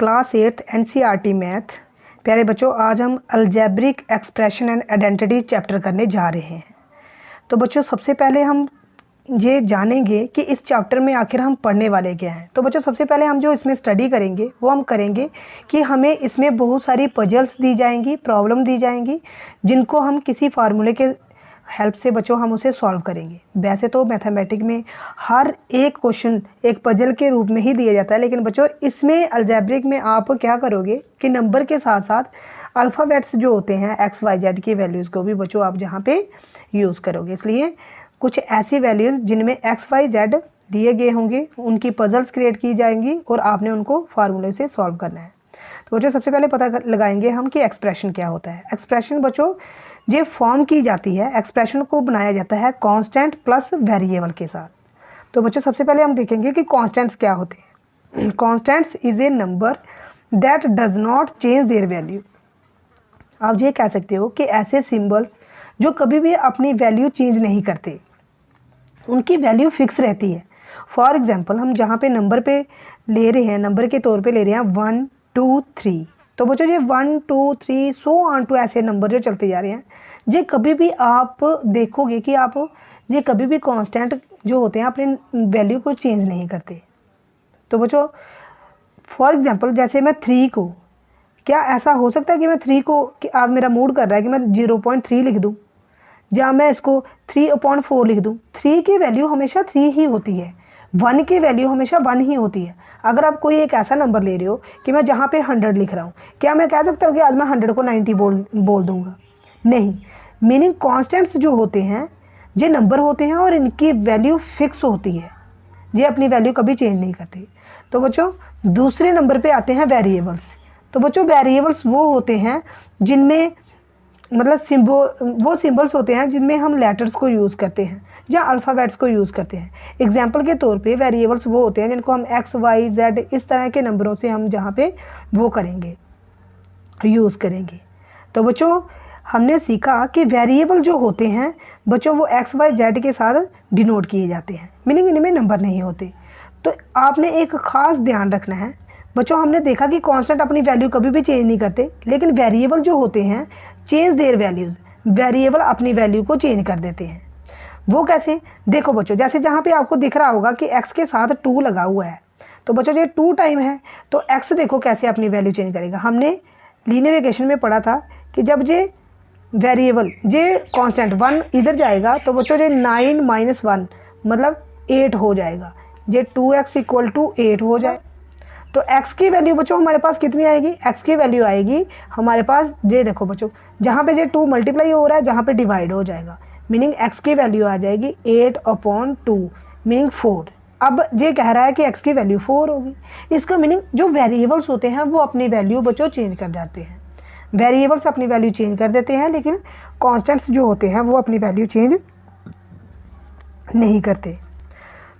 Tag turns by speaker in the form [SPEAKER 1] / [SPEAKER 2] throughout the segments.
[SPEAKER 1] Class 8 NCERT math. प्यारे बच्चों, आज हम algebraic expression and identity chapter करने जा रहे हैं। तो बच्चों, सबसे पहले हम ये जानेंगे कि इस चैप्टर में आखिर हम पढ़ने वाले क्या हैं। तो बच्चों, सबसे पहले हम जो इसमें स्टडी करेंगे वो हम करेंगे कि हमें इसमें बहुत सारी पजल्स दी जाएंगी, प्रॉब्लम दी जाएंगी, जिनको हम किसी फार्मूले के हेल्प से बच्चों हम उसे सॉल्व करेंगे। वैसे तो मैथमेटिक में हर एक क्वेश्चन एक पजल के रूप में ही दिया जाता है, लेकिन बच्चों इसमें अलजेब्रिक में आप क्या करोगे कि नंबर के साथ साथ अल्फ़ाबेट्स जो होते हैं एक्स वाई जेड की वैल्यूज़ को भी बच्चों आप जहाँ पे यूज़ करोगे। इसलिए कुछ ऐसी वैल्यूज़ जिनमें एक्स वाई जेड दिए गए होंगे, उनकी पजल्स क्रिएट की जाएंगी और आपने उनको फार्मूले से सॉल्व करना है। तो बच्चों, सबसे पहले पता लगाएंगे हम कि एक्सप्रेशन क्या होता है। एक्सप्रेशन बच्चों ये फॉर्म की जाती है, एक्सप्रेशन को बनाया जाता है कांस्टेंट प्लस वेरिएबल के साथ। तो बच्चों, सबसे पहले हम देखेंगे कि कांस्टेंट्स क्या होते हैं। Constants is a number that does not change their value. आप ये कह सकते हो कि ऐसे सिंबल्स जो कभी भी अपनी वैल्यू चेंज नहीं करते, उनकी वैल्यू फिक्स रहती है। फॉर एग्जाम्पल, हम जहाँ पे नंबर पे ले रहे हैं, नंबर के तौर पे ले रहे हैं 1 2 3। तो बच्चों ये 1 2 3 सो ऑन टू ऐसे नंबर जो चलते जा रहे हैं, ये कभी भी आप देखोगे कि आप ये कभी भी कांस्टेंट जो होते हैं अपने वैल्यू को चेंज नहीं करते। तो बच्चों फॉर एग्जांपल, जैसे मैं 3 को, क्या ऐसा हो सकता है कि मैं 3 को, कि आज मेरा मूड कर रहा है कि मैं 0.3 लिख दूँ, या मैं इसको 3/4 लिख दूँ। 3 की वैल्यू हमेशा 3 ही होती है, 1 की वैल्यू हमेशा 1 ही होती है। अगर आप कोई एक ऐसा नंबर ले रहे हो कि मैं जहाँ पे 100 लिख रहा हूँ, क्या मैं कह सकता हूँ कि आज मैं 100 को 90 बोल दूँगा? नहीं। मीनिंग कॉन्स्टेंट्स जो होते हैं ये नंबर होते हैं और इनकी वैल्यू फिक्स होती है, ये अपनी वैल्यू कभी चेंज नहीं करते। तो बच्चों दूसरे नंबर पे आते हैं वेरिएबल्स। तो बच्चों वेरिएबल्स वो होते हैं जिनमें मतलब वो सिंबल्स होते हैं जिनमें हम लेटर्स को यूज़ करते हैं या अल्फ़ाबेट्स को यूज़ करते हैं। एग्जाम्पल के तौर पे वेरिएबल्स वो होते हैं जिनको हम एक्स वाई जेड इस तरह के नंबरों से हम जहाँ पे वो करेंगे, यूज़ करेंगे। तो बच्चों हमने सीखा कि वेरिएबल जो होते हैं बच्चों वो एक्स वाई जेड के साथ डिनोट किए जाते हैं, मीनिंग इनमें नंबर नहीं होते। तो आपने एक ख़ास ध्यान रखना है बच्चों, हमने देखा कि कांस्टेंट अपनी वैल्यू कभी भी चेंज नहीं करते, लेकिन वेरिएबल जो होते हैं चेंज देयर वैल्यूज़, वेरिएबल अपनी वैल्यू को चेंज कर देते हैं। वो कैसे? देखो बच्चों, जैसे जहाँ पे आपको दिख रहा होगा कि x के साथ 2 लगा हुआ है, तो बच्चों ये 2 टाइम है, तो x देखो कैसे अपनी वैल्यू चेंज करेगा। हमने लीनियर इक्वेशन में पढ़ा था कि जब ये वेरिएबल ये कांस्टेंट 1 इधर जाएगा तो बच्चों ये 9 - 1 मतलब 8 हो जाएगा, ये 2x = 8 हो जाए। तो x की वैल्यू बच्चों हमारे पास कितनी आएगी? x की वैल्यू आएगी हमारे पास, ये देखो बच्चों जहाँ पे ये 2 मल्टीप्लाई हो रहा है, जहाँ पे डिवाइड हो जाएगा, मीनिंग x की वैल्यू आ जाएगी 8/2 मीनिंग 4। अब ये कह रहा है कि x की वैल्यू 4 होगी। इसका मीनिंग जो वेरिएबल्स होते हैं वो अपनी वैल्यू बच्चों चेंज कर जाते हैं। वेरिएबल्स अपनी वैल्यू चेंज कर देते हैं, लेकिन कॉन्स्टेंट्स जो होते हैं वो अपनी वैल्यू चेंज नहीं करते।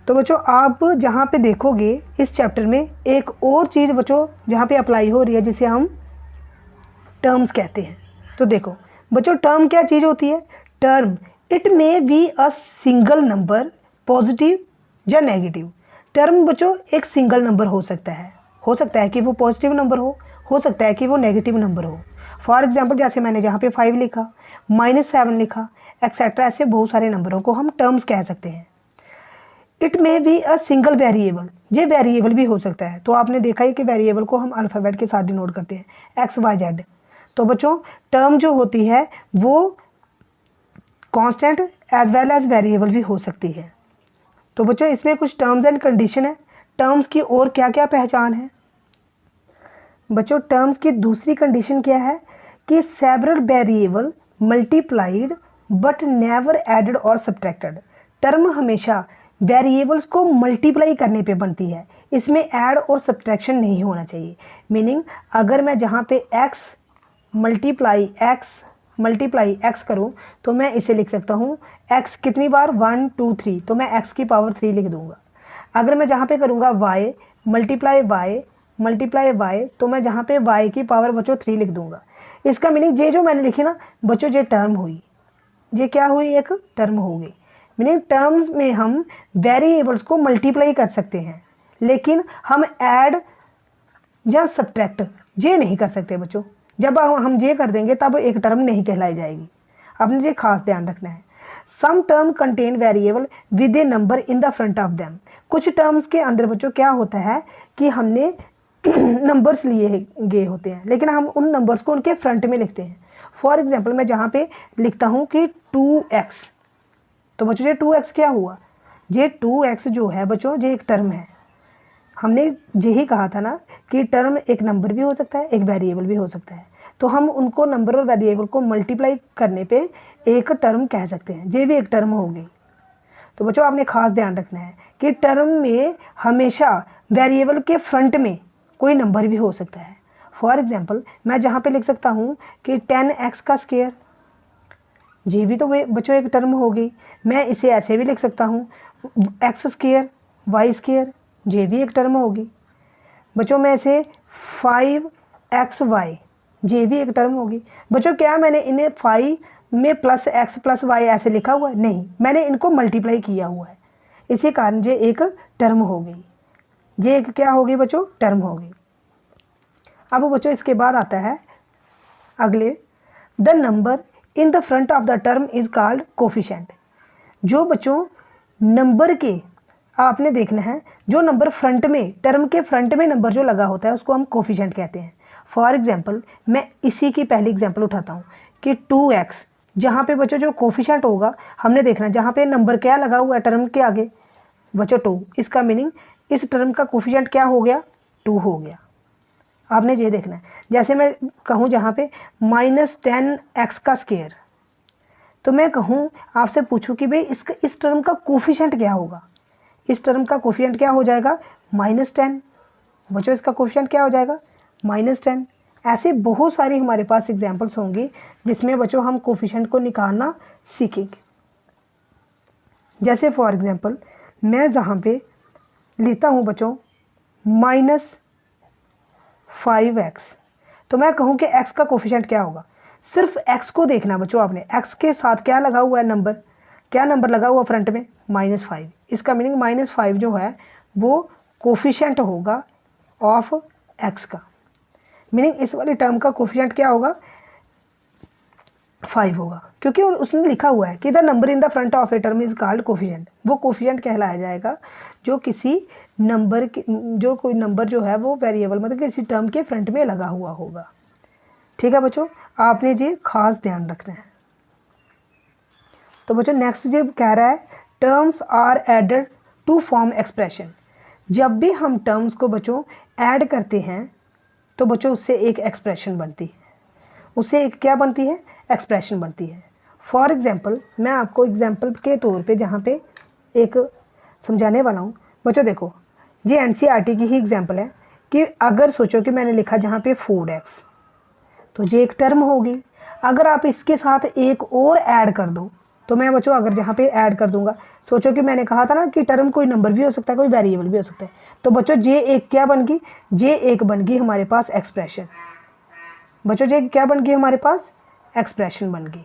[SPEAKER 1] तो बच्चों आप जहाँ पे देखोगे इस चैप्टर में एक और चीज़ बच्चों जहाँ पे अप्लाई हो रही है, जिसे हम टर्म्स कहते हैं। तो देखो बच्चों टर्म क्या चीज़ होती है? Term it may be a single number, positive या नेगेटिव। टर्म बच्चों एक सिंगल नंबर हो सकता है कि वो पॉजिटिव नंबर हो सकता है कि वो नेगेटिव नंबर हो। फॉर एग्जाम्पल, जैसे मैंने जहाँ पे 5 लिखा, -7 लिखा, एक्सेट्रा, ऐसे बहुत सारे नंबरों को हम टर्म्स कह सकते हैं। It may be a single variable, ये वेरिएबल भी हो सकता है। तो आपने देखा है कि वेरिएबल को हम अल्फ़ाबेट के साथ डिनोट करते हैं, एक्स वाई जेड। तो बच्चों टर्म जो होती है वो constant as well as variable भी हो सकती है। तो बच्चों इसमें कुछ टर्म्स एंड कंडीशन है। टर्म्स की और क्या क्या पहचान है? बच्चों टर्म्स की दूसरी कंडीशन क्या है कि several variable multiplied but never added और सब्ट्रैक्टेड। टर्म हमेशा वेरिएबल्स को मल्टीप्लाई करने पे बनती है, इसमें ऐड और सब्ट्रैक्शन नहीं होना चाहिए। मीनिंग अगर मैं जहाँ पे x मल्टीप्लाई x करूँ तो मैं इसे लिख सकता हूँ x कितनी बार 1 2 3, तो मैं x की पावर 3 लिख दूँगा। अगर मैं जहाँ पे करूँगा y मल्टीप्लाई y तो मैं जहाँ पे y की पावर बच्चों 3 लिख दूँगा। इसका मीनिंग ये जो मैंने लिखी ना बच्चों, ये टर्म हुई, ये क्या हुई? एक टर्म हो गई। मीनिंग टर्म्स में हम वेरिएबल्स को मल्टीप्लाई कर सकते हैं, लेकिन हम ऐड या सब्ट्रैक्ट जे नहीं कर सकते बच्चों। जब हम जे कर देंगे तब एक टर्म नहीं कहलाई जाएगी, आपने ये खास ध्यान रखना है। Some term contain variable with a number in the front of them. कुछ टर्म्स के अंदर बच्चों क्या होता है कि हमने नंबर्स लिए गए होते हैं, लेकिन हम उन नंबर्स को उनके फ्रंट में लिखते हैं। फॉर एग्जांपल मैं जहाँ पे लिखता हूँ कि 2x, तो बच्चों ये 2x क्या हुआ, ये 2x जो है बच्चों ये एक टर्म है। हमने यही कहा था ना कि टर्म एक नंबर भी हो सकता है, एक वेरिएबल भी हो सकता है, तो हम उनको नंबर और वेरिएबल को मल्टीप्लाई करने पे एक टर्म कह सकते हैं, ये भी एक टर्म होगी। तो बच्चों आपने खास ध्यान रखना है कि टर्म में हमेशा वेरिएबल के फ्रंट में कोई नंबर भी हो सकता है। फॉर एग्जांपल मैं जहाँ पे लिख सकता हूँ कि 10x का स्क्वायर, जी भी तो बच्चों एक टर्म होगी। मैं इसे ऐसे भी लिख सकता हूँ x स्क्वायर वाई स्क्वायर, जे भी एक टर्म होगी। बच्चों मैं इसे 5xy, जे भी एक टर्म होगी। बच्चों क्या मैंने इन्हें 5 में प्लस x प्लस वाई ऐसे लिखा हुआ है? नहीं, मैंने इनको मल्टीप्लाई किया हुआ है, इसी कारण ये एक टर्म हो गई। ये एक क्या होगी बच्चों? टर्म होगी। अब बच्चों इसके बाद आता है अगले, the number in the front of the term is called coefficient. जो बच्चों नंबर के आपने देखना है, जो नंबर फ्रंट में, टर्म के फ्रंट में नंबर जो लगा होता है उसको हम कोफिशिएंट कहते हैं। फॉर एग्जांपल मैं इसी की पहली एग्जांपल उठाता हूँ कि 2x, जहाँ पे बच्चों जो कोफिशिएंट होगा हमने देखना है, जहाँ पे नंबर क्या लगा हुआ है टर्म के आगे बच्चों 2, इसका मीनिंग इस टर्म का कोफिशिएंट क्या हो गया? 2 हो गया। आपने ये देखना है, जैसे मैं कहूँ जहाँ पे -10x का स्क्वायर, तो मैं कहूँ आपसे पूछूँ कि भाई इस टर्म का कोफिशिएंट क्या होगा? इस टर्म का कोफिशिएंट क्या हो जाएगा? -10। बच्चों इसका कोफिशिएंट क्या हो जाएगा? -10। ऐसे बहुत सारी हमारे पास एग्जांपल्स होंगी जिसमें बच्चों हम कोफिशिएंट को निकालना सीखेंगे। जैसे फॉर एग्जांपल मैं जहाँ पे लेता हूँ बच्चों -5x, तो मैं कहूँ कि x का कोफिशिएंट क्या होगा? सिर्फ x को देखना बच्चों आपने, x के साथ क्या लगा हुआ है नंबर, क्या नंबर लगा हुआ फ्रंट में? -5। इसका मीनिंग -5 जो है वो कोफिशिएंट होगा ऑफ x का, मीनिंग इस वाले टर्म का कोफिशिएंट क्या होगा? 5 होगा, क्योंकि उसने लिखा हुआ है कि the number in the front of a term is called coefficient. वो कोफिशिएंट कहलाया जाएगा जो किसी नंबर के, जो कोई नंबर जो है वो वेरिएबल मतलब किसी टर्म के फ्रंट में लगा हुआ होगा। ठीक है बच्चों, आपने ये खास ध्यान रखना है। तो बच्चों नेक्स्ट जो कह रहा है, terms are added to form expression. जब भी हम टर्म्स को बच्चों ऐड करते हैं तो बच्चों उससे एक एक्सप्रेशन बनती है, उससे एक क्या बनती है? एक्सप्रेशन बनती है। फॉर एग्जांपल मैं आपको एग्जांपल के तौर पे जहाँ पे एक समझाने वाला हूँ। बच्चों देखो ये एनसीईआरटी की ही एग्जांपल है कि अगर सोचो कि मैंने लिखा जहाँ पे 4x, तो ये एक टर्म होगी। अगर आप इसके साथ एक और ऐड कर दो, तो मैं बच्चों अगर जहाँ पे ऐड कर दूंगा, सोचो कि मैंने कहा था ना कि टर्म कोई नंबर भी हो सकता है, कोई वेरिएबल भी हो सकता है, तो बच्चों ये एक क्या बन गई? ये एक बन गई हमारे पास एक्सप्रेशन। बच्चों ये क्या बन गई हमारे पास? एक्सप्रेशन बन गई।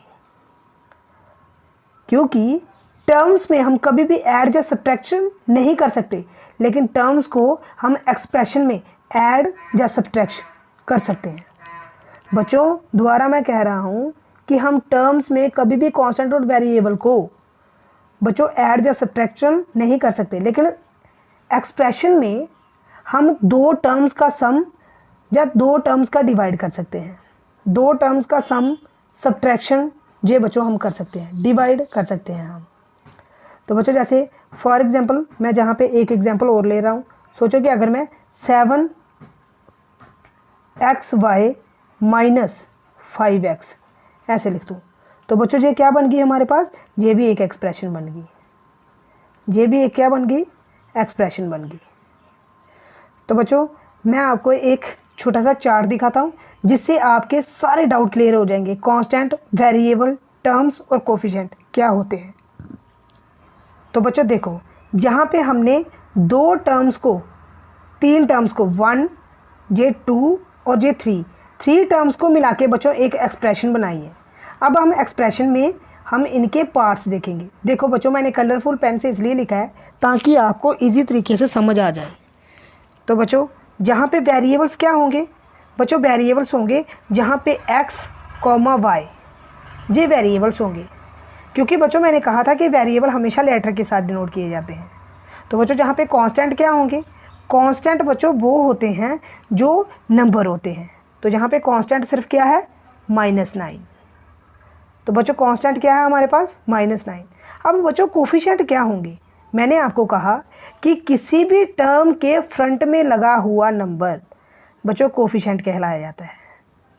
[SPEAKER 1] क्योंकि टर्म्स में हम कभी भी ऐड या सब्ट्रैक्शन नहीं कर सकते, लेकिन टर्म्स को हम एक्सप्रेशन में ऐड या सब्ट्रैक्शन कर सकते हैं। बच्चों दोबारा मैं कह रहा हूँ कि हम टर्म्स में कभी भी कांस्टेंट और वेरिएबल को बच्चों ऐड या सब्ट्रैक्शन नहीं कर सकते, लेकिन एक्सप्रेशन में हम 2 टर्म्स का सम या 2 टर्म्स का डिवाइड कर सकते हैं। 2 टर्म्स का सम सब्ट्रैक्शन ये बच्चों हम कर सकते हैं, डिवाइड कर सकते हैं हम। तो बच्चों जैसे फॉर एग्जांपल मैं जहाँ पे एक एग्जांपल और ले रहा हूँ, सोचो कि अगर मैं 7xy - 5x ऐसे लिख दूँ, तो बच्चों ये क्या बन गई हमारे पास? ये भी एक एक्सप्रेशन बन गई। ये भी एक क्या बन गई? एक्सप्रेशन बन गई। तो बच्चों मैं आपको एक छोटा सा चार्ट दिखाता हूँ जिससे आपके सारे डाउट क्लियर हो जाएंगे। कांस्टेंट, वेरिएबल, टर्म्स और कोफिशिएंट क्या होते हैं। तो बच्चों देखो जहाँ पे हमने 2 टर्म्स को, 3 टर्म्स को 1, ये 2 और ये 3 टर्म्स को मिला के बच्चों एक एक्सप्रेशन बनाई है। अब हम एक्सप्रेशन में हम इनके पार्ट्स देखेंगे। देखो बच्चों मैंने कलरफुल पेन से इसलिए लिखा है ताकि आपको इजी तरीके से समझ आ जाए। तो बच्चों जहाँ पे वेरिएबल्स क्या होंगे बच्चों, वेरिएबल्स होंगे जहाँ पे x, y ये वेरिएबल्स होंगे, क्योंकि बच्चों मैंने कहा था कि वेरिएबल हमेशा लेटर के साथ डिनोट किए जाते हैं। तो बच्चों जहाँ पे कांस्टेंट क्या होंगे, कांस्टेंट बच्चों वो होते हैं जो नंबर होते हैं। तो जहाँ पे कांस्टेंट सिर्फ क्या है, -9। तो बच्चों कांस्टेंट क्या है हमारे पास, -9। अब बच्चों कोफिशिएंट क्या होंगे, मैंने आपको कहा कि किसी भी टर्म के फ्रंट में लगा हुआ नंबर बच्चों कोफिशिएंट कहलाया जाता है।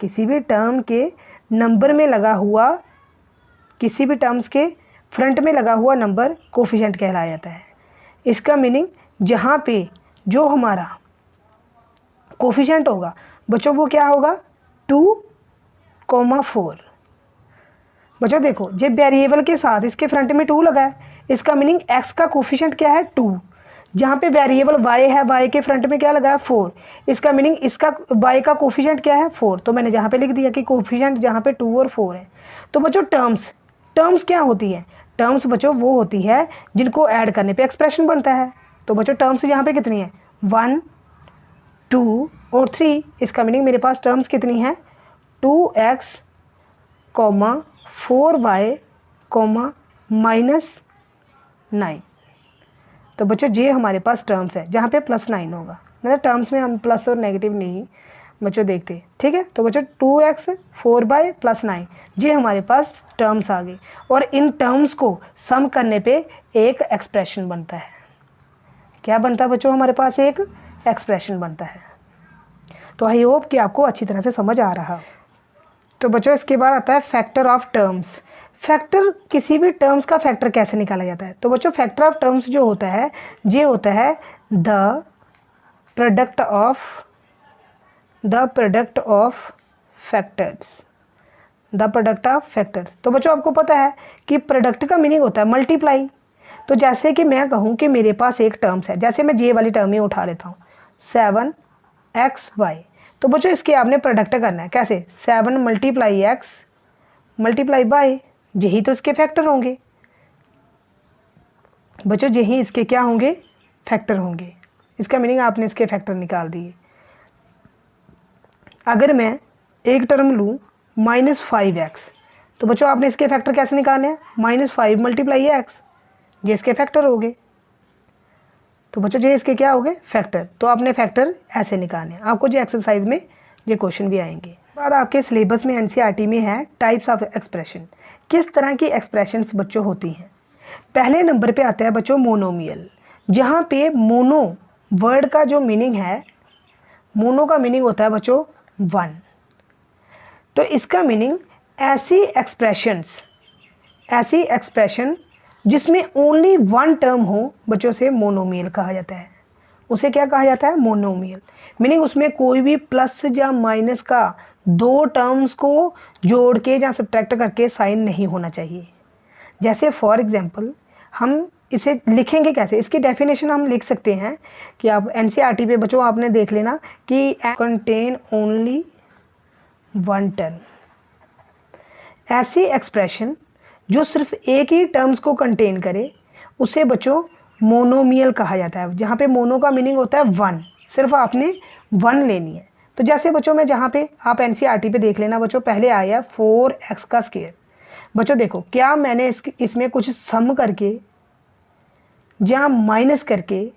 [SPEAKER 1] किसी भी टर्म के नंबर में लगा हुआ, किसी भी टर्म्स के फ्रंट में लगा हुआ नंबर कोफिशिएंट कहलाया जाता है। इसका मीनिंग जहाँ पे जो हमारा कोफिशिएंट होगा बच्चों वो क्या होगा, 2,4। बच्चों देखो जब वेरिएबल के साथ इसके फ्रंट में 2 लगा है, इसका मीनिंग x का कोफिशिएंट क्या है, 2। जहाँ पे वेरिएबल y है, y के फ्रंट में क्या लगा है, 4। इसका मीनिंग इसका y का कोफिशिएंट क्या है, 4। तो मैंने जहाँ पे लिख दिया कि कोफिशिएंट जहाँ पे 2 और 4 है। तो बच्चों टर्म्स क्या होती है, टर्म्स बच्चों वो होती है जिनको ऐड करने पे एक्सप्रेशन बनता है। तो बच्चों टर्म्स यहाँ पे कितनी है, 1, 2 और 3। इसका मीनिंग मेरे पास टर्म्स कितनी है, 2x, 4y, -9। तो बच्चों ये हमारे पास टर्म्स है जहाँ पे +9 होगा, मतलब टर्म्स में हम प्लस और नेगेटिव नहीं बच्चों देखते, ठीक है। तो बच्चों 2x, 4y +9 ये हमारे पास टर्म्स आ गई, और इन टर्म्स को सम करने पे एक एक्सप्रेशन बनता है। क्या बनता है बच्चों, हमारे पास एक एक्सप्रेशन बनता है। तो आई होप कि आपको अच्छी तरह से समझ आ रहा। तो बच्चों इसके बाद आता है फैक्टर ऑफ टर्म्स। फैक्टर, किसी भी टर्म्स का फैक्टर कैसे निकाला जाता है। तो बच्चों फैक्टर ऑफ टर्म्स जो होता है ये होता है the product of factors, the product of factors. तो बच्चों आपको पता है कि प्रोडक्ट का मीनिंग होता है मल्टीप्लाई। तो जैसे कि मैं कहूँ कि मेरे पास एक टर्म्स है, जैसे मैं ये वाली टर्म ही उठा लेता हूँ 7xy। तो बच्चों इसके आपने प्रोडक्ट करना है, कैसे, 7 × x × y, यही तो इसके फैक्टर होंगे बच्चों, यही इसके क्या होंगे, फैक्टर होंगे। इसका मीनिंग आपने इसके फैक्टर निकाल दिए। अगर मैं एक टर्म लूँ -5x, तो बच्चों आपने इसके फैक्टर कैसे निकाले हैं, -5 × x, ये इसके फैक्टर हो गए। तो बच्चों ये इसके क्या हो गए, फैक्टर। तो आपने फैक्टर ऐसे निकालने हैं। आपको जो एक्सरसाइज में ये क्वेश्चन भी आएंगे। बाद आपके सिलेबस में एनसीईआरटी में है टाइप्स ऑफ एक्सप्रेशन, किस तरह की एक्सप्रेशंस बच्चों होती हैं। पहले नंबर पे आता है बच्चों मोनोमियल, जहाँ पे मोनो वर्ड का जो मीनिंग है, मोनो का मीनिंग होता है बच्चों 1। तो इसका मीनिंग ऐसी एक्सप्रेशन जिसमें ओनली 1 टर्म हो बच्चों से मोनोमियल कहा जाता है। उसे क्या कहा जाता है, मोनोमियल। मीनिंग उसमें कोई भी प्लस या माइनस का 2 टर्म्स को जोड़ के या सब्ट्रैक्ट करके साइन नहीं होना चाहिए। जैसे फॉर एग्जांपल हम इसे लिखेंगे कैसे, इसकी डेफिनेशन हम लिख सकते हैं कि आप एनसीईआरटी पे बच्चों आपने देख लेना कि कंटेन ओनली 1 टर्म। ऐसी एक्सप्रेशन जो सिर्फ एक ही टर्म्स को कंटेन करे उसे बच्चों मोनोमियल कहा जाता है, जहाँ पे मोनो का मीनिंग होता है 1, सिर्फ आपने 1 लेनी है। तो जैसे बच्चों में जहाँ पे आप एनसीईआरटी पे देख लेना बच्चों, पहले आया 4x का स्क्वायर। बच्चों देखो क्या मैंने इसमें कुछ सम करके या माइनस करके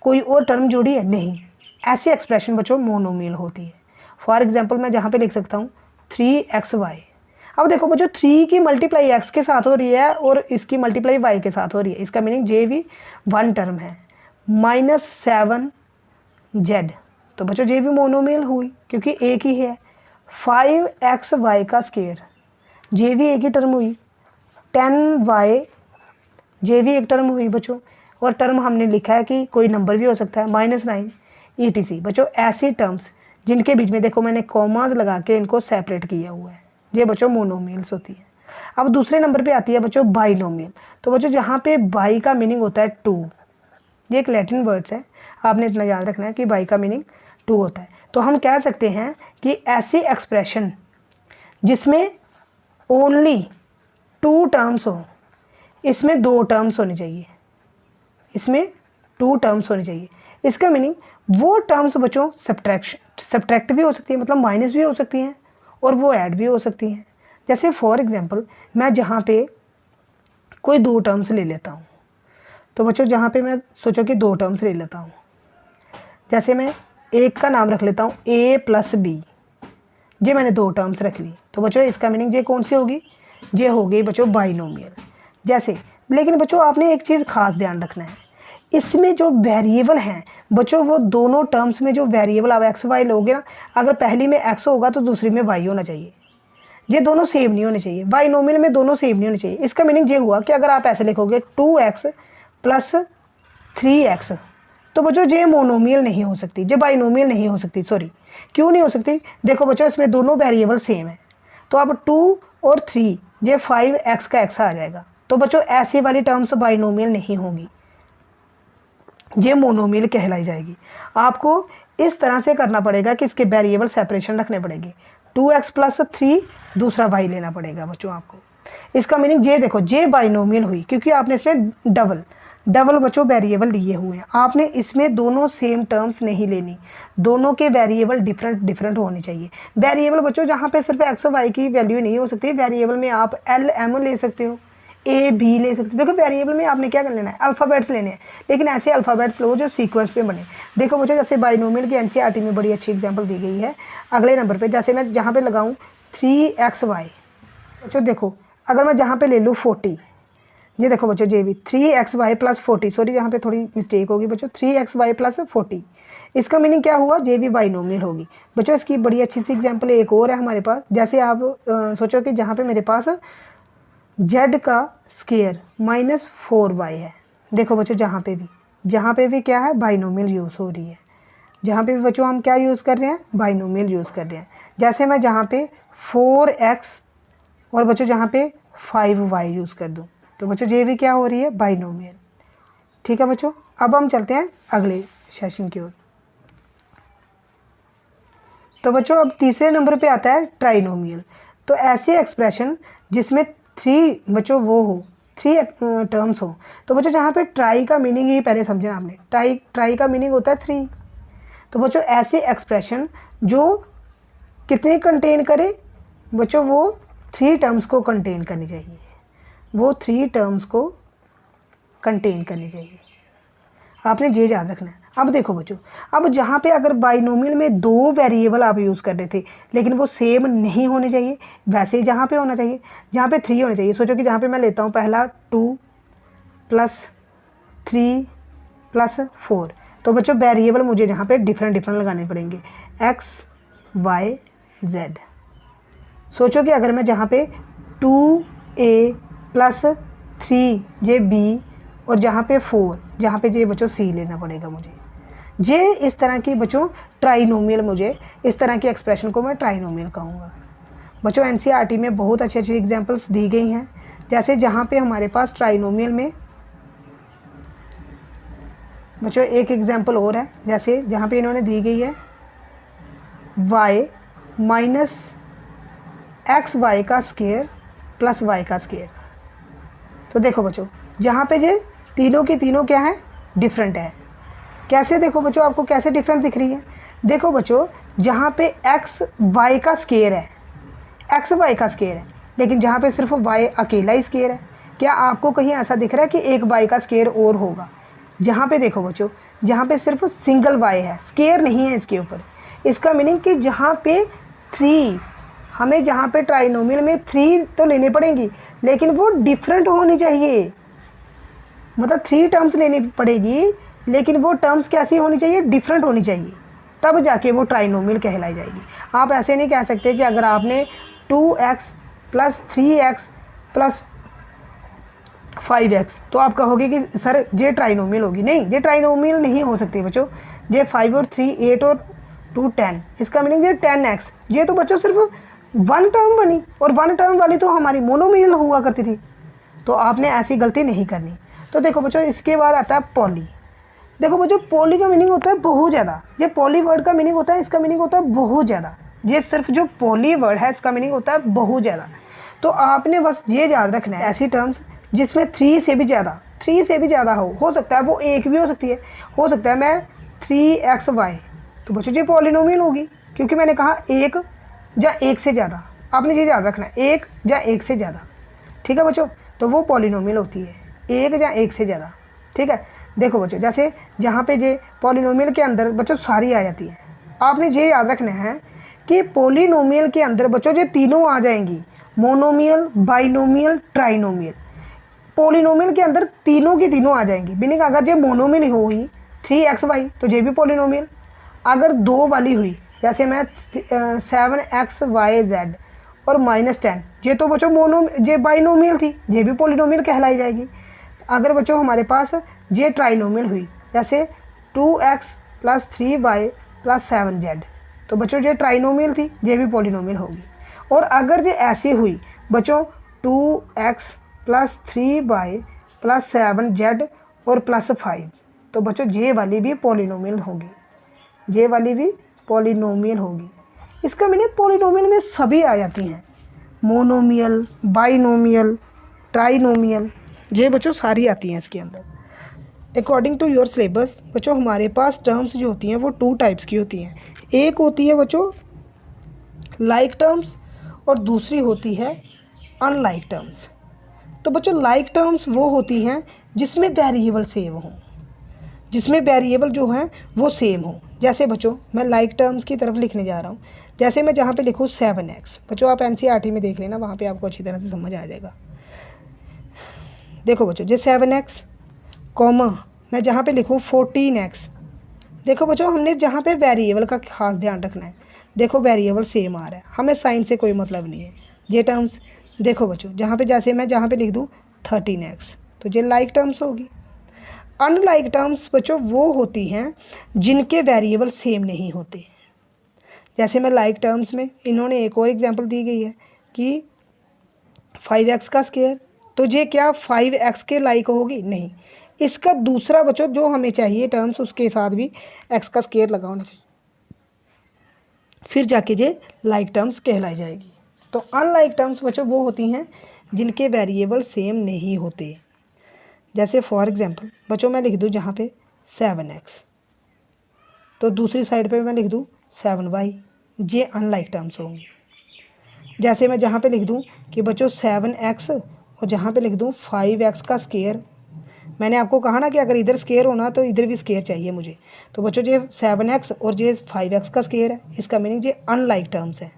[SPEAKER 1] कोई और टर्म जोड़ी है, नहीं। ऐसी एक्सप्रेशन बच्चों मोनोमियल होती है। फॉर एग्जाम्पल मैं जहाँ पे लिख सकता हूँ 3xy। अब देखो बच्चों 3 की मल्टीप्लाई x के साथ हो रही है और इसकी मल्टीप्लाई y के साथ हो रही है, इसका मीनिंग जे भी 1 टर्म है। -7z, तो बच्चों जे भी मोनोमियल हुई क्योंकि एक ही है। 5xy का स्क्वायर, जे भी एक ही टर्म हुई। 10y, जे भी एक टर्म हुई बच्चों, और टर्म हमने लिखा है कि कोई नंबर भी हो सकता है, -9 etc। बच्चों ऐसी टर्म्स जिनके बीच में देखो मैंने कॉमाज लगा के इनको सेपरेट किया हुआ है, ये बच्चों मोनोमियल्स होती है। अब दूसरे नंबर पे आती है बच्चों बाइनोमियल। तो बच्चों जहाँ पे बाई का मीनिंग होता है 2, ये एक लैटिन वर्ड्स है, आपने इतना याद रखना है कि बाई का मीनिंग 2 होता है। तो हम कह सकते हैं कि ऐसी एक्सप्रेशन जिसमें ओनली 2 टर्म्स हो, इसमें 2 टर्म्स होनी चाहिए, इसमें 2 टर्म्स होनी चाहिए। इसका मीनिंग वो टर्म्स बच्चों सब्ट्रैक्ट भी हो सकती है, मतलब माइनस भी हो सकती हैं, और वो ऐड भी हो सकती हैं। जैसे फॉर एग्जांपल मैं जहाँ पे कोई 2 टर्म्स ले लेता हूँ, तो बच्चों जहाँ पे मैं सोचो कि 2 टर्म्स ले लेता हूँ, जैसे मैं एक का नाम रख लेता हूँ a + b, ये मैंने 2 टर्म्स रख ली, तो बच्चों इसका मीनिंग ये कौन सी होगी, ये हो गई बच्चों बाइनोमियल। जैसे लेकिन बच्चों आपने एक चीज़ खास ध्यान रखना है, इसमें जो वेरिएबल हैं बच्चों, वो दोनों टर्म्स में जो वेरिएबल आप एक्स वाई लोगे ना, अगर पहली में एक्स होगा तो दूसरी में वाई होना चाहिए, ये दोनों सेम नहीं होने चाहिए। बाइनोमियल में दोनों सेम नहीं होने चाहिए। इसका मीनिंग ये हुआ कि अगर आप ऐसे लिखोगे 2x + 3x, तो बच्चों ये मोनोमियल नहीं हो सकती, ये बाइनोमियल नहीं हो सकती। सॉरी, क्यों नहीं हो सकती? देखो बच्चों इसमें दोनों वेरिएबल सेम है, तो अब 2 और 3 ये 5x का x आ जाएगा, तो बच्चों ऐसी वाली टर्म्स बाइनोमियल नहीं होंगी, ये मोनोमियल कहलाई जाएगी। आपको इस तरह से करना पड़ेगा कि इसके वेरिएबल सेपरेशन रखने पड़ेंगे, 2x + 3 दूसरा y लेना पड़ेगा बच्चों आपको। इसका मीनिंग ये देखो, ये बाइनोमियल हुई क्योंकि आपने इसमें डबल बच्चों वेरिएबल लिए हुए हैं। आपने इसमें दोनों सेम टर्म्स नहीं लेनी, दोनों के वेरिएबल डिफरेंट होने चाहिए। वेरिएबल बच्चों जहाँ पे सिर्फ x और y की वैल्यू नहीं हो सकती, वेरिएबल में आप l m ले सकते हो, a b ले सकते हो। देखो वेरिएबल में आपने क्या कर लेना है, अल्फ़ाबेट्स लेने हैं, लेकिन ऐसे अल्फ़ाबेट्स लो जो सीक्वेंस पे बने। देखो बच्चों जैसे बाइनोमियल की एनसीईआरटी में बड़ी अच्छी एग्जांपल दी गई है। अगले नंबर पे जैसे मैं जहाँ पे लगाऊँ 3xy, बच्चों देखो अगर मैं जहाँ पे ले लूँ 40, ये देखो बच्चों ये भी 3xy + 40, सॉरी यहाँ पे थोड़ी मिस्टेक होगी बच्चों, 3xy + 40, इसका मीनिंग क्या हुआ, ये भी बाइनोमियल होगी। बच्चों इसकी बड़ी अच्छी सी एग्जांपल एक और है हमारे पास। जैसे आप सोचो कि जहाँ पे मेरे पास z का स्क्वायर -4y है, देखो बच्चों जहाँ पे भी क्या है, बाइनोमियल यूज़ हो रही है। जहाँ पे भी बच्चों हम क्या यूज़ कर रहे हैं, बाइनोमियल यूज़ कर रहे हैं। जैसे मैं जहाँ पे 4x और बच्चों जहाँ पे 5y यूज़ कर दूँ, तो बच्चों ये भी क्या हो रही है, बाइनोमियल। ठीक है बच्चों, अब हम चलते हैं अगले सेशन की ओर। तो बच्चों अब तीसरे नंबर पे आता है ट्राइनोमियल। तो ऐसे एक्सप्रेशन जिसमें 3 बच्चों वो हो, 3 टर्म्स हो। तो बच्चों जहाँ पे ट्राई का मीनिंग ही पहले समझना आपने, ट्राई का मीनिंग होता है 3। तो बच्चों ऐसे एक्सप्रेशन जो कितने कंटेन करे बच्चों, वो 3 टर्म्स को कंटेन करनी चाहिए, वो 3 टर्म्स को कंटेन करनी चाहिए। आपने ये याद रखना है। अब देखो बच्चों, अब जहाँ पे अगर बाइनोमियल में 2 वेरिएबल आप यूज़ कर रहे थे लेकिन वो सेम नहीं होने चाहिए, वैसे ही जहाँ पे होना चाहिए, जहाँ पे 3 होने चाहिए। सोचो कि जहाँ पे मैं लेता हूँ पहला 2 + 3 + 4, तो बच्चों वेरिएबल मुझे जहाँ पे डिफरेंट लगाने पड़ेंगे, x y z। सोचो कि अगर मैं जहाँ पे 2a + 3b और जहाँ पे 4, जहाँ पे ये बच्चों c लेना पड़ेगा मुझे। ये इस तरह की बच्चों ट्राइनोमियल, मुझे इस तरह की एक्सप्रेशन को मैं ट्राइनोमियल कहूँगा। बच्चों एनसीईआरटी में बहुत अच्छी एग्जांपल्स दी गई हैं। जैसे जहाँ पे हमारे पास ट्राइनोमियल में बच्चों एक एग्जांपल और है, जैसे जहाँ पे इन्होंने दी गई है y - xy का स्क्वायर + y का स्क्वायर। तो देखो बच्चों जहाँ पे ये तीनों की तीनों क्या है, डिफरेंट है। कैसे देखो बच्चों, आपको कैसे डिफरेंट दिख रही है? देखो बच्चों जहाँ पे x y का स्क्वायर है, x y का स्क्वायर है, लेकिन जहाँ पे सिर्फ y अकेला ही स्क्वायर है, क्या आपको कहीं ऐसा दिख रहा है कि एक y का स्क्वायर और होगा? जहाँ पे देखो बच्चों, जहाँ पे सिर्फ सिंगल y है, स्क्वायर नहीं है इसके ऊपर। इसका मीनिंग कि जहाँ पे 3, हमें जहाँ पे ट्राइनोमियल में 3 तो लेने पड़ेंगी, लेकिन वो डिफरेंट होनी चाहिए। मतलब 3 टर्म्स लेनी पड़ेगी, लेकिन वो टर्म्स कैसी होनी चाहिए, डिफरेंट होनी चाहिए, तब जाके वो ट्राइनोमियल कहलाई जाएगी। आप ऐसे नहीं कह सकते कि अगर आपने 2x + 3x + 5x तो आप कहोगे कि सर ये ट्राइनोमियल होगी। नहीं, ये ट्राइनोमियल नहीं हो सकती बच्चों। ये 5 और 3 8 और 2 10, इसका मीनिंग ये 10x, ये तो बच्चों सिर्फ 1 टर्म बनी, और 1 टर्म वाली तो हमारी मोनोमियल हुआ करती थी। तो आपने ऐसी गलती नहीं करनी। तो देखो बच्चों इसके बाद आता है पॉली। देखो बच्चों पॉली का मीनिंग होता है बहुत ज़्यादा। ये पॉली वर्ड का मीनिंग होता है, इसका मीनिंग होता है बहुत ज़्यादा। ये सिर्फ जो पॉली वर्ड है इसका मीनिंग होता है बहुत ज़्यादा। तो आपने बस ये याद रखना है, ऐसी टर्म्स जिसमें 3 से भी ज़्यादा हो सकता है वो 1 भी हो सकती है। हो सकता है मैं 3xy, तो बच्चों ये पॉलिनोमियल होगी, क्योंकि मैंने कहा एक या एक से ज़्यादा, आपने ये याद रखना है, एक या एक से ज़्यादा, ठीक है बच्चों, तो वो पॉलिनोमियल होती है, एक या एक से ज़्यादा, ठीक है। देखो बच्चों, जैसे जहाँ पे ये पॉलिनोमियल के अंदर बच्चों सारी आ जाती है, आपने ये याद रखना है कि पॉलिनोमियल के अंदर बच्चों ये तीनों आ जाएंगी, मोनोमियल, बाइनोमियल, ट्राइनोमियल। पॉलिनोमियल के अंदर तीनों की तीनों आ जाएंगी, मीनिंग अगर ये मोनोमियल हुई 3xy तो ये भी पॉलिनोमियल, अगर दो वाली हुई जैसे मैं 7xyz और -10, ये तो बच्चों ये बाइनोमियल थी, ये भी पॉलिनोमियल कहलाई जाएगी। अगर बच्चों हमारे पास ये ट्राइनोमियल हुई जैसे 2x + 3y + 7z, तो बच्चों ये ट्राइनोमियल थी, ये भी पॉलिनोमियल होगी। और अगर ये ऐसी हुई बच्चों 2x + 3y + 7z और +5, तो बच्चों ये वाली भी पॉलिनोमियल होगी, ये वाली भी पॉलिनोमियल होगी। इसका मीनिंग पॉलिनोमियल में सभी आ जाती हैं, मोनोमियल, बाइनोमियल, ट्राइनोमियल, ये बच्चों सारी आती हैं इसके अंदर। अकॉर्डिंग टू योर सिलेबस बच्चों हमारे पास टर्म्स जो होती हैं वो 2 टाइप्स की होती हैं, एक होती है बच्चों लाइक टर्म्स और दूसरी होती है अनलाइक टर्म्स। तो बच्चों लाइक टर्म्स वो होती हैं जिसमें वेरिएबल सेम हो, जिसमें वेरिएबल जो हैं वो सेम हो। जैसे बच्चों मैं लाइक टर्म्स की तरफ लिखने जा रहा हूँ, जैसे मैं जहाँ पे लिखूँ 7x, बच्चों आप NCERT में देख लेना, वहाँ पे आपको अच्छी तरह से समझ आ जाएगा। देखो बच्चों, ये 7x कॉमा मैं जहाँ पे लिखूँ 14x, देखो बच्चों हमने जहाँ पे वेरिएबल का खास ध्यान रखना है, देखो वेरिएबल सेम आ रहा है, हमें साइन से कोई मतलब नहीं है। ये टर्म्स देखो बच्चों, जहाँ पे जैसे मैं जहाँ पे लिख दूँ 13x, तो ये लाइक टर्म्स होगी। अनलाइक टर्म्स बच्चों वो होती हैं जिनके वेरिएबल सेम नहीं होते। जैसे मैं लाइक टर्म्स में इन्होंने एक और एग्जांपल दी गई है कि 5x का स्क्वायर, तो ये क्या 5x के लाइक होगी? नहीं, इसका दूसरा बच्चों जो हमें चाहिए टर्म्स उसके साथ भी x का स्क्वायर लगा होना चाहिए, फिर जाके ये लाइक टर्म्स कहलाई जाएगी। तो अनलाइक टर्म्स बच्चों वो होती हैं जिनके वेरिएबल सेम नहीं होते। जैसे फॉर एग्जांपल बच्चों मैं लिख दूँ जहाँ पे 7x, तो दूसरी साइड पे मैं लिख दूँ 7y, ये अनलाइक टर्म्स होंगी। जैसे मैं जहाँ पे लिख दूँ कि बच्चों 7x और जहाँ पे लिख दूँ 5x का स्क्वायर, मैंने आपको कहा ना कि अगर इधर स्क्वायर होना तो इधर भी स्क्वायर चाहिए मुझे, तो बच्चों ये 7x और ये 5x का स्क्वायर है, इसका मीनिंग ये अनलाइक टर्म्स है।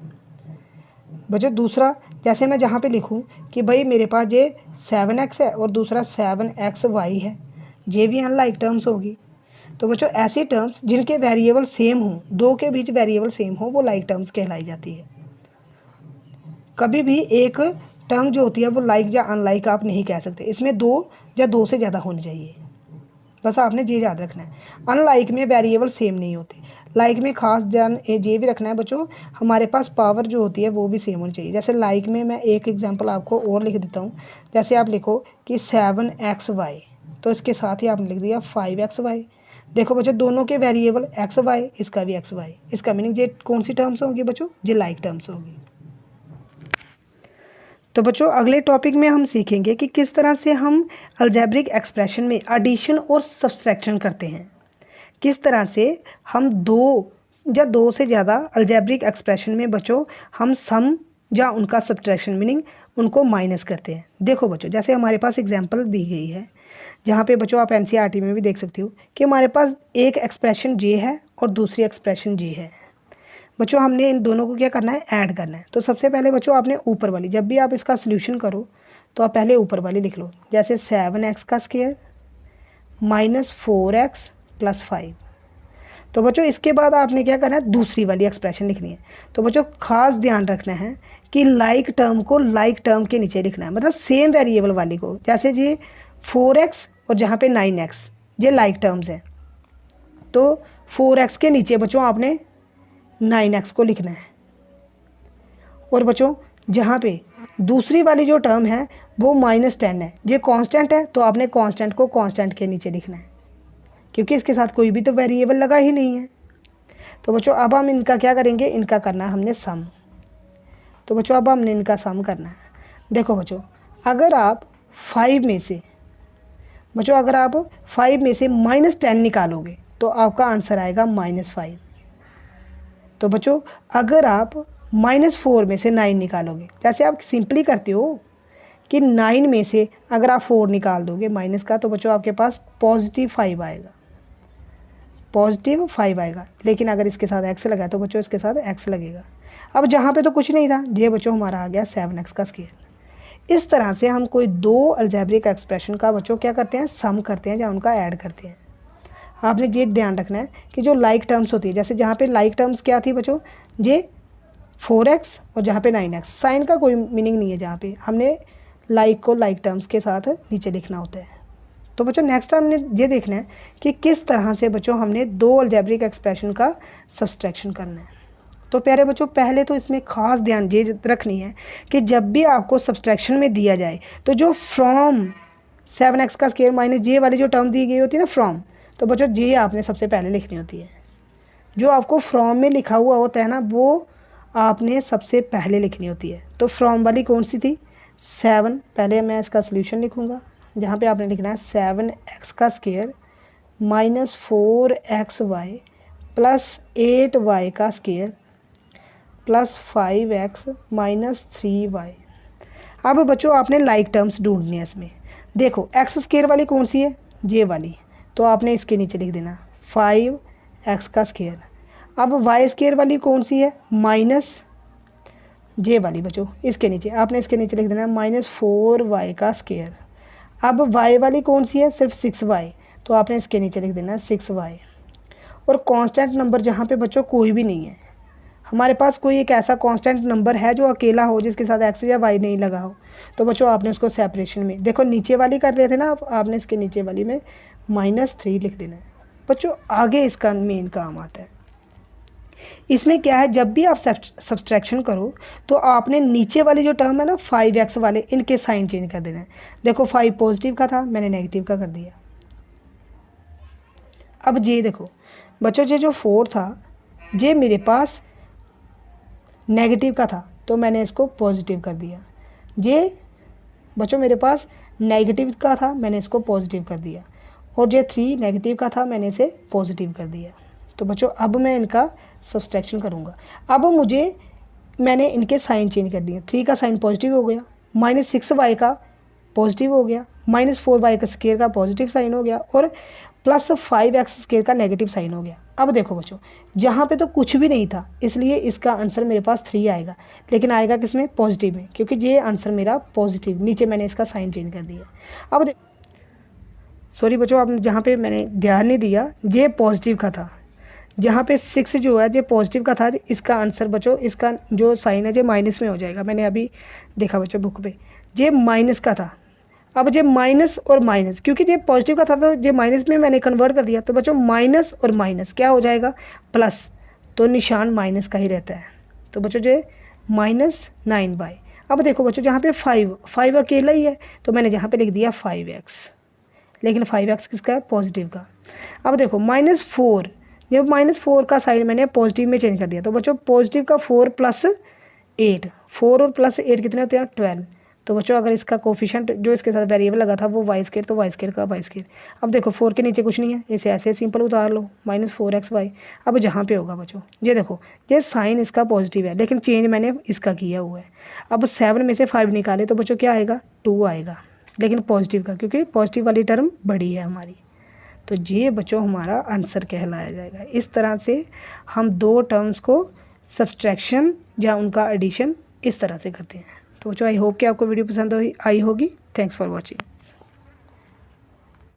[SPEAKER 1] बच्चों दूसरा जैसे मैं जहाँ पे लिखूँ कि भाई मेरे पास ये 7x है और दूसरा 7xy है, ये भी अनलाइक टर्म्स होगी। तो बच्चों ऐसी टर्म्स जिनके वेरिएबल सेम हों, दो के बीच वेरिएबल सेम हो, वो लाइक टर्म्स कहलाई जाती है। कभी भी एक टर्म जो होती है वो लाइक या अनलाइक आप नहीं कह सकते, इसमें दो या दो से ज़्यादा होनी चाहिए, बस आपने ये याद रखना है। अनलाइक में वेरिएबल सेम नहीं होते, लाइक में खास ध्यान ये भी रखना है बच्चों हमारे पास पावर जो होती है वो भी सेम होनी चाहिए। जैसे लाइक में मैं एक एग्जांपल आपको और लिख देता हूँ, जैसे आप लिखो कि 7xy, तो इसके साथ ही आपने लिख दिया 5xy। देखो बच्चों दोनों के वेरिएबल xy, इसका भी xy, इसका मीनिंग ये कौन सी टर्म्स होगी बच्चों? ये लाइक टर्म्स होगी। तो बच्चों अगले टॉपिक में हम सीखेंगे कि किस तरह से हम अलजेब्रिक एक्सप्रेशन में एडिशन और सब्सट्रैक्शन करते हैं, किस तरह से हम दो या दो से ज़्यादा अलजेब्रिक एक्सप्रेशन में बच्चों हम सम या उनका सब्सट्रैक्शन मीनिंग उनको माइनस करते हैं। देखो बच्चों जैसे हमारे पास एग्जांपल दी गई है, जहाँ पे बच्चों आप NCERT में भी देख सकते हो कि हमारे पास एक एक्सप्रेशन ये है और दूसरी एक्सप्रेशन ये है। बच्चों हमने इन दोनों को क्या करना है? ऐड करना है। तो सबसे पहले बच्चों आपने ऊपर वाली, जब भी आप इसका सोल्यूशन करो तो आप पहले ऊपर वाली लिख लो, जैसे 7x का स्क्वायर -4x + 5। तो बच्चों इसके बाद आपने क्या करना है? दूसरी वाली एक्सप्रेशन लिखनी है। तो बच्चों खास ध्यान रखना है कि लाइक टर्म को लाइक टर्म के नीचे लिखना है, मतलब सेम वेरिएबल वाली को। जैसे जी 4x और जहाँ पे 9x ये लाइक टर्म्स हैं, तो 4x के नीचे बच्चों आपने 9x को लिखना है। और बच्चों जहाँ पे दूसरी वाली जो टर्म है वो -10 है, ये कांस्टेंट है, तो आपने कांस्टेंट को कांस्टेंट के नीचे लिखना है, क्योंकि इसके साथ कोई भी तो वेरिएबल लगा ही नहीं है। तो बच्चों अब हम इनका क्या करेंगे? इनका करना है हमने सम। तो बच्चों अब हमने इनका सम करना है। देखो बच्चों अगर आप 5 में से -10 निकालोगे तो आपका आंसर आएगा -5। तो बच्चों अगर आप -4 में से 9 निकालोगे, जैसे आप सिंपली करते हो कि 9 में से अगर आप 4 निकाल दोगे माइनस का, तो बच्चों आपके पास +5 आएगा, +5 आएगा। लेकिन अगर इसके साथ x लगा तो बच्चों इसके साथ x लगेगा। अब जहाँ पे तो कुछ नहीं था, ये बच्चों हमारा आ गया 7x का स्क्वायर। इस तरह से हम कोई दो अलजेब्रिक एक्सप्रेशन का बच्चों क्या करते हैं, सम करते हैं या उनका ऐड करते हैं। आपने ये ध्यान रखना है कि जो लाइक टर्म्स होती है, जैसे जहाँ पे लाइक टर्म्स क्या थी बच्चों, ये 4x और जहाँ पे 9x, साइन का कोई मीनिंग नहीं है, जहाँ पे हमने लाइक को लाइक टर्म्स के साथ नीचे लिखना होता है। तो बच्चों नेक्स्ट हमने ये देखना है कि किस तरह से बच्चों हमने दो अलजेब्रिक एक्सप्रेशन का सब्सट्रैक्शन करना है। तो प्यारे बच्चों पहले तो इसमें ख़ास ध्यान ये रखनी है कि जब भी आपको सब्सट्रैक्शन में दिया जाए तो जो फ्रॉम 7x का स्क्वायर माइनस जे वाली जो टर्म दी गई होती है ना फ्रॉम, तो बच्चों जे आपने सबसे पहले लिखनी होती है। जो आपको फ्रॉम में लिखा हुआ होता है ना, वो आपने सबसे पहले लिखनी होती है। तो फ्रॉम वाली कौन सी थी, 7। पहले मैं इसका सोल्यूशन लिखूँगा, जहाँ पे आपने लिखना है 7x का square minus 4xy plus 8y का square plus 5x minus 3y। अब बच्चों आपने लाइक टर्म्स ढूंढनी है इसमें। देखो एक्स स्क्वायर वाली कौन सी है, जे वाली, तो आपने इसके नीचे लिख देना 5x का स्क्वायर। अब वाई स्क्वायर वाली कौन सी है, माइनस जे वाली बच्चों, इसके नीचे आपने इसके नीचे लिख देना -4y का स्क्वायर। अब y वाली कौन सी है, सिर्फ 6y, तो आपने इसके नीचे लिख देना 6y। और कांस्टेंट नंबर जहाँ पे बच्चों कोई भी नहीं है, हमारे पास कोई एक ऐसा कांस्टेंट नंबर है जो अकेला हो, जिसके साथ x या y नहीं लगा हो, तो बच्चों आपने उसको सेपरेशन में, देखो नीचे वाली कर रहे थे ना आपने इसके नीचे वाली में -3 लिख देना है। बच्चों आगे इसका मेन काम आता है। इसमें क्या है, जब भी आप सब्सट्रैक्शन करो तो आपने नीचे वाली जो टर्म है ना 5x वाले, इनके साइन चेंज कर देना है। देखो 5 पॉजिटिव का था, मैंने नेगेटिव का कर दिया। अब ये देखो बच्चों, ये जो 4 था ये मेरे पास नेगेटिव का था, तो मैंने इसको पॉजिटिव कर दिया। ये बच्चों मेरे पास नेगेटिव का था, मैंने इसको पॉजिटिव कर दिया। और ये 3 नेगेटिव का था, मैंने इसे पॉजिटिव कर दिया। तो बच्चों अब मैं इनका सब्सट्रैक्शन करूँगा। अब मैंने इनके साइन चेंज कर दिए। 3 का साइन पॉजिटिव हो गया, -6y का पॉजिटिव हो गया, -4y का स्क्वायर का पॉजिटिव साइन हो गया, और +5x स्क्वायर का नेगेटिव साइन हो गया। अब देखो बच्चों, जहाँ पे तो कुछ भी नहीं था, इसलिए इसका आंसर मेरे पास 3 आएगा, लेकिन आएगा किस में, पॉजिटिव में, क्योंकि ये आंसर मेरा पॉजिटिव, नीचे मैंने इसका साइन चेंज कर दिया। अब सॉरी बच्चों, आपने जहाँ पे मैंने ध्यान नहीं दिया, ये पॉजिटिव का था, जहाँ पे 6 जो है ये पॉजिटिव का था, इसका आंसर बच्चों, इसका जो साइन है ये माइनस में हो जाएगा। मैंने अभी देखा बच्चों बुक पे, ये माइनस का था। अब ये माइनस और माइनस, क्योंकि ये पॉजिटिव का था तो ये माइनस में मैंने कन्वर्ट कर दिया, तो बच्चों माइनस और माइनस क्या हो जाएगा, प्लस, तो निशान माइनस का ही रहता है। तो बच्चों ये -9y। अब देखो बच्चों, जहाँ पे 5 अकेला ही है, तो मैंने जहाँ पे लिख दिया 5x, लेकिन 5x किसका है, पॉजिटिव का। अब देखो -4, जब -4 का साइन मैंने पॉजिटिव में चेंज कर दिया, तो बच्चों पॉजिटिव का 4 + 8, 4 और +8 कितने होते हैं, 12। तो बच्चों अगर इसका कोफिशिएंट जो इसके साथ वेरिएबल लगा था वो y स्क्वायर, तो y स्क्वायर का y स्क्वायर। अब देखो 4 के नीचे कुछ नहीं है, इसे ऐसे सिंपल उतार लो, -4xy। अब जहाँ पे होगा बच्चों, ये देखो ये साइन इसका पॉजिटिव है, लेकिन चेंज मैंने इसका किया हुआ है। अब 7 में से 5 निकाले तो बच्चों क्या आएगा, 2 आएगा, लेकिन पॉजिटिव का, क्योंकि पॉजिटिव वाली टर्म बड़ी है हमारी। तो ये बच्चों हमारा आंसर कहलाया जाएगा। इस तरह से हम दो टर्म्स को सब्सट्रैक्शन या उनका एडिशन इस तरह से करते हैं। तो बच्चों आई होप कि आपको वीडियो पसंद आई होगी। Thanks for watching.